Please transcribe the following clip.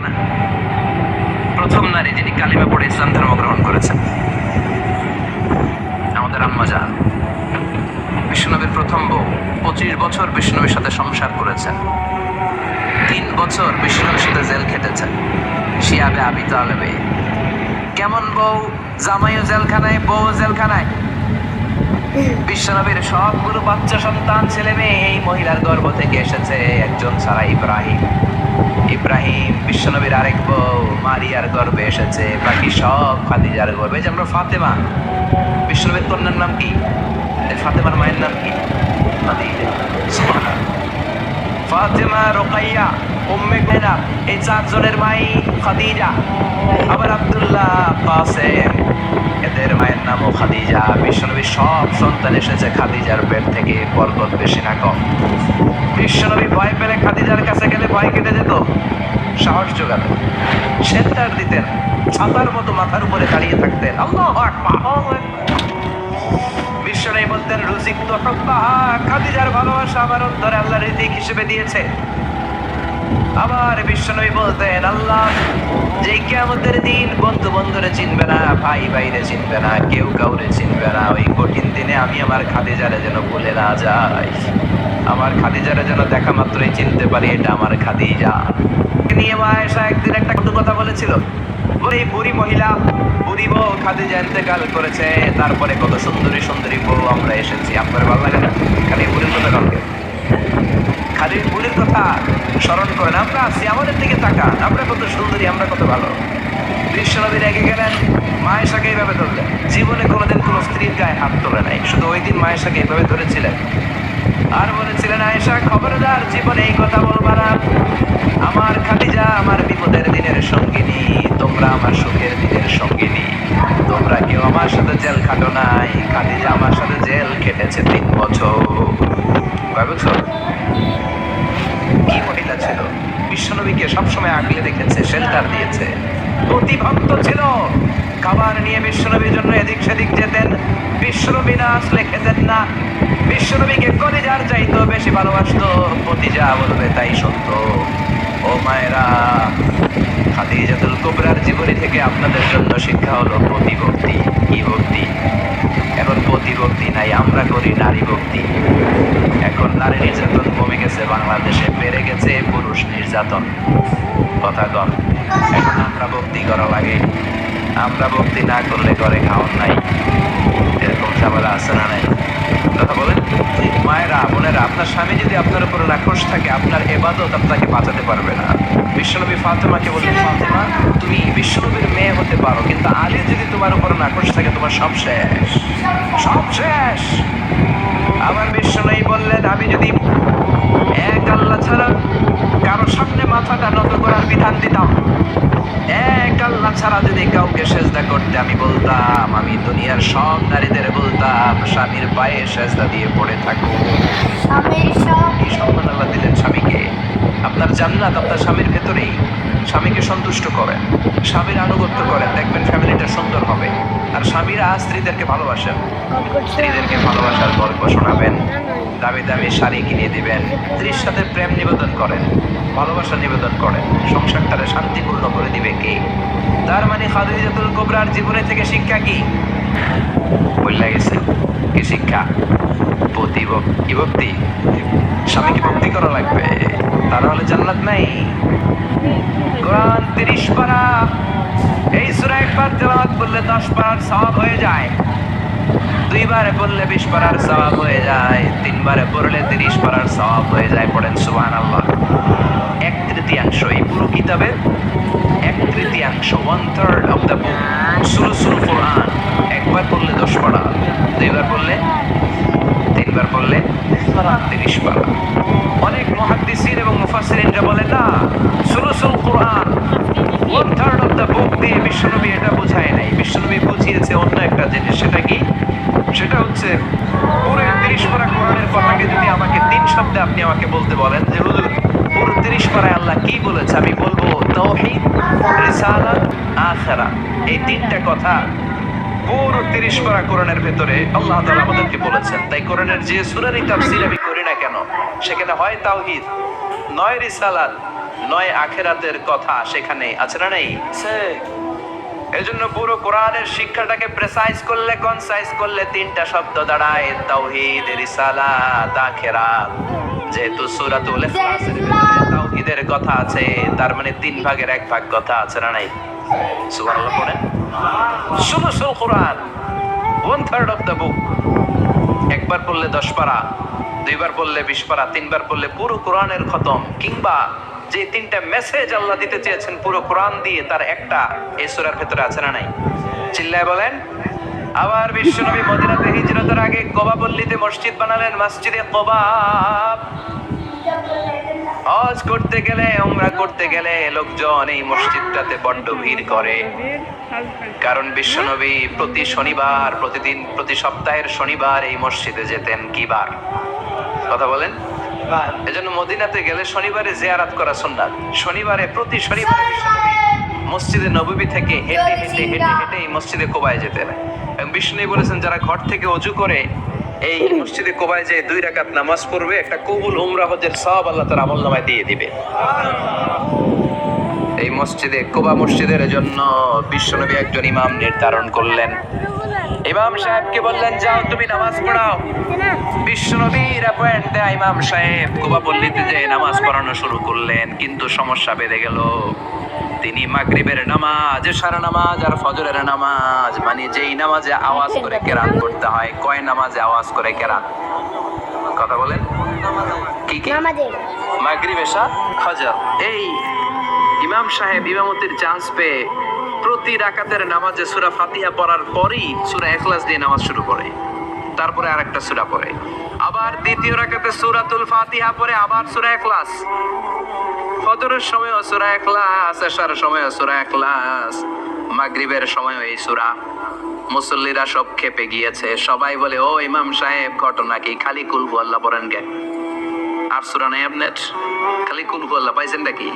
না, প্রথম নারী যিনি কালিমা পড়ে ইসলাম ধর্ম গ্রহণ করেছেন আমাদের আম্মা জান। বিশ্বনবীর প্রথম বউ 25 বছর বিশ্বনবীর সাথে সংসার করেছেন, 3 বছর বিশ্বনবীর সাথে জেল খেটেছেন শিয়াবে আবি তালেবে। কেমন বউ, জামাইও জেলখানায়, বউ জেলখানায়। বিশ্বনবীর সবগুলো বাচ্চা সন্তান ছেলে মেয়ে এই মহিলার গর্ভ থেকে এসেছে, একজন ছাড়া ইব্রাহিম। ইব্রাহিম বিশ্বনবীর আরেক বউ মারিয়ার গর্ভে এসেছে, বাকি সব খাদিজার গর্ভে। যে আমরা ফাতেমা, বিশ্বনবীর কন্যার নাম কি? ফাতেমার মায়ের নাম কি? ফাতেমা, রোকাইয়া, উম্মে কুলসুম, এই 4 জনের মাই খাদিজা। আবার আব্দুল্লাহ, কাসেম, এদের মায়ের নামও খাদিজা। বিশ্বনবীর সব সন্তান এসেছে খাদিজার পেট থেকে, বরকত বেশি না কম। বিশ্বনবী ভয় পেলে খাদিজার কাছে গেলে ভয় কেটে যেত, সাহস জোগাতেন, শেল্টার দিতেন, ছাতার মতো মাথার উপরে দাঁড়িয়ে থাকতেন। আল্লাহু আকবার। বিশ্বনবী বলতেন রুজিক তো খাদিজার ভালোবাসা আমার অন্তরে আল্লাহ রিজিক হিসেবে দিয়েছে। আবার বিশ্বনবী বলতেন আল্লাহ যে কিয়ামতের দিন বন্ধু বন্ধুরে চিনবে না, ভাই ভাইরে চিনবে না, কেউ কাউরে চিনবে না, ওই কঠিন দিনে আমি আমার খাদিজারে যেন ভুলে না যাই, আমার খাদিজারে যেন দেখা মাত্রই চিনতে পারি এটা আমার খাদিজা। নিয়ে মা আয়েশা একদিন একটা কটু কথা বলেছিল, এই বুড়ি মহিলা, বুড়ি বউ খাদিজা ইন্তেকাল করেছে, তারপরে কত সুন্দরী সুন্দরী বউ আমরা এসেছি, আপনার ভালো লাগে না? খালি বুড়ির কথা কাউকে, খালি বুড়ির কথা স্মরণ করেন। আমরা আছি, আমাদের দিকে তাকান, আমরা কত সুন্দরী, আমরা কত ভালো। বিশ্বনবী রেগে গেলেন, মা আয়েশাকে এইভাবে ধরলেন। জীবনে কোনোদিন কোনো স্ত্রীর গায়ে হাত তোলে নাই, শুধু ওই দিন মা আয়েশাকে এইভাবে ধরেছিলেন আর বলেছিলেন আয়েশা খবরদার জীবনে এই কথা বলবা না, আমার খাদিজা আমার বিপদের দিনের সঙ্গিনী, তোমরা আমার সুখের দিনের সঙ্গিনী, তোমরা কেউ আমার সাথে জেল খাটো নাই, খাদিজা আমার সাথে জেল খেটেছে 3 বছর। কয় বছর? কি মহিলা ছিল, বিশ্বনবীকে সবসময় আগলে রেখেছে, শেল্টার দিয়েছে, প্রতিভক্ত ছিল। খাবার নিয়ে বিশ্বনবীর জন্য এদিক সেদিক যেতেন, বিশ্বনবী না আসলে খেতেন না। বিশ্বনবীকে কলিজার চাইতো বেশি ভালোবাসতো, প্রতিজা বলবে তাই সত্য। ও মায়েরা, খাদিজাতুল কুবরার জীবনী থেকে আপনাদের জন্য শিক্ষা হলো প্রতিভক্তি। কি ভক্তি? এখন প্রতিভক্তি নাই, আমরা করি নারী ভক্তি। এখন নারী নির্যাতন কমে গেছে বাংলাদেশে, বেড়ে গেছে পুরুষ নির্যাতন। কথা কন, এখন আমরা ভক্তি করা লাগে, আমরা ভক্তি না করলে করে খাওয়ান নাই, এরকম ঝামেলা আছে না নাই? কথা বলেন। মায়েরা, বোনেরা, আপনার স্বামী যদি আপনার উপরে রাক্ষস থাকে, আপনার ইবাদত আপনাকে বাঁচাতে পারবে না। বিশ্বনবী ফাতেমাকে বললেন, ফাতেমা তুমি বিশ্বনবীর মেয়ে হতে পারো, কিন্তু আলী যদি তোমার উপরে রাক্ষস থাকে তোমার সব শেষ, সব শেষ। আবার বিশ্বনবী বললেন, আমি যদি এক আল্লাহ ছাড়া কারো সামনে মাথাটা নত করার বিধান দিতাম, এক আল্লাহ ছাড়া যদি কাউকে সেজদা করতে আমি বলতাম, আমি দুনিয়ার সব নারীদের বলতাম স্বামীর পায়ে সেজদা দিয়ে পড়ে থাকো। এই সম্মান আল্লাহ দিলেন স্বামীকে। আপনার জান্নাত আপনার স্বামীর ভেতরেই। স্বামীকে সন্তুষ্ট করেন, স্বামীর আনুগত্য করেন, দেখবেন ফ্যামিলিটা সুন্দর হবে। আর স্বামীরা স্ত্রীদেরকে ভালোবাসেন, স্ত্রীদেরকে ভালোবাসার গল্প শোনাবেন, দামি দামি শাড়ি কিনে দিবেন, স্ত্রীর সাথে প্রেম নিবেদন করেন, ভালোবাসা নিবেদন করেন, সংসারটারে শান্তিপূর্ণ করে দিবে কে? তার মানে খাদিজাতুল কুবরার জীবনে থেকে শিক্ষা কি? বললা গেছে কি শিক্ষা? কি ভক্তি? স্বামীকে ভক্তি করা লাগবে, তা নাহলে জান্নাত নাই। কোরআন 30 পারা, এই সূরা একবার তেলাওয়াত করলে 10 পারার সওয়াব হয়ে যায়, 2 বারে পড়লে 20 পারার সওয়াব হয়ে যায়, 3 বারে পড়লে 30 পারার সওয়াব হয়ে যায়। পড়েন সুবহানাল্লাহ। 1/3 এই পুরো কিতাবের 1/3, 1/3 অফ দ্য বুক, সুলুসুল কোরআন। একবার পড়লে 10 পারা, 2 বার পড়লে, 3 বার পড়লে 30 পারা। অনেক মুহাদ্দিসিন এবং মুফাসসিরিনরা বলেন না, সুলুসুল কোরআন 1/3 অফ দ্য বুক দিয়ে বিশ্বনবী এটা বোঝায় নাই, বিশ্বনবী বুঝিয়েছে অন্য একটা জিনিস। সেটা কি? সেটা হচ্ছে পুরো 30 পারা কোরআনের কথাকে যদি আমাকে 3 শব্দে আপনি আমাকে বলতে বলেন যে হুজুর পুরো 30 পারায় আল্লাহ কি বলেছে, আমি বলবো তাওহীদ, রিসালাত, আখিরাত। এই 3টা কথা পুরো 30 পারা কোরআনের ভেতরে আল্লাহ তাআলা আমাদেরকে বলেছেন। তাই কোরআনের যে সূরারই তাফসীর আমি করি না কেন, সেখানে হয় তাওহীদ, নয় রিসালাত, নয় আখেরাতের কথা সেখানে আছে না নেই? এজন্য পুরো কোরআনের শিক্ষাটাকে প্রেসাইজ করলে, কনসাইজ করলে তিনটা শব্দ দাঁড়ায়: তাওহীদ, রিসালাত, আখিরাত। যেহেতু সূরাতুল ইখলাসের ভিতরে তাওহীদের কথা আছে, তার মানে 3 ভাগের 1 ভাগ কথা আছে না নাই? সুবহানাল্লাহ পড়েন। সুলুসুল কোরআন, 1/3 অফ দ্য বুক। একবার পড়লে 10 পারা, দুইবার পড়লে 20 পারা, তিনবার পড়লে পুরো কোরআনের খতম। কিংবা যে 3টা মেসেজ আল্লাহ দিতে চেয়েছেন পুরো কোরআন দিয়ে, তার একটা এই সূরার ভেতরে আছে না নাই? চিল্লায় বলেন। আবার বিশ্বনবী মদিনাতে হিজরতের আগে কুবা পল্লীতে মসজিদ বানালেন, মসজিদে কুবা। হজ করতে গেলে, উমরা করতে গেলে লোকজন এই মসজিদটাতে বড্ড ভিড় করে। কারণ বিশ্বনবী প্রতি শনিবার, প্রতি সপ্তাহের শনিবার এই মসজিদে যেতেন। কি বার? কথা বলেন। এজন্য মদিনাতে গেলে শনিবারে জিয়ারত করা সুন্নাত। প্রতি শনিবারে বিশ্বনবী মসজিদে নববী থেকে হেঁটে হেঁটে হেঁটে হেঁটে এই মসজিদে কুবায় যেতেন। এবং বিষ্ণু বলেছেন, যারা ঘর থেকে ওযু করে এই মসজিদে কুবায় যে 2 রাকাত নামাজ পড়বে, একটা কবুল উমরা হজের সওয়াব আল্লাহ তাআলা আমলনামায় দিয়ে দিবে। এই মসজিদে কুবা মসজিদের জন্য বিশ্বনবী একজন ইমাম নির্ধারণ করলেন। ইমাম সাহেবকে বললেন, যাও তুমি নামাজ পড়াও। বিশ্বনবীর অ্যাপয়েন্ট দেয়া ইমাম সাহেব কুবা পল্লীতে যে নামাজ পড়ানো শুরু করলেন। কিন্তু সমস্যা বেড়ে গেল। তিনি মাগরিবের নামাজ, এশার নামাজ আর ফজরের নামাজ, মানে যেই নামাজে আওয়াজ করে কেরাত করতে হয়, কয় নামাজে আওয়াজ করে কেরাত? কথা বলেন। কি কি? মাগরিব, এশা, ফজর। এই ইমাম সাহেব ইমামতির চান্স পেয়ে প্রতি রাকাতের নামাজে সূরা ফাতিহা পড়ার পরই সূরা ইখলাস দিয়ে নামাজ শুরু করে। তারপরে আরেকটা সূরা পড়ে, আবার দ্বিতীয় রাকাতে সূরাতুল ফাতিহা পড়ে, আবার সূরা ইখলাস। ফজরের সময়ও সূরা ইখলাস, এশার সময়ও সূরা ইখলাস, মাগরিবের সময়ও এই সূরা। মুসল্লিরা সব খেপে গিয়েছে। সবাই বলে, ও ইমাম সাহেব, ঘটনা কি? খালি কুল হু আল্লাহ পড়েন কেন? আর সূরা নাই আপনার? খালি কুল হু আল্লাহ পাইছেন নাকি?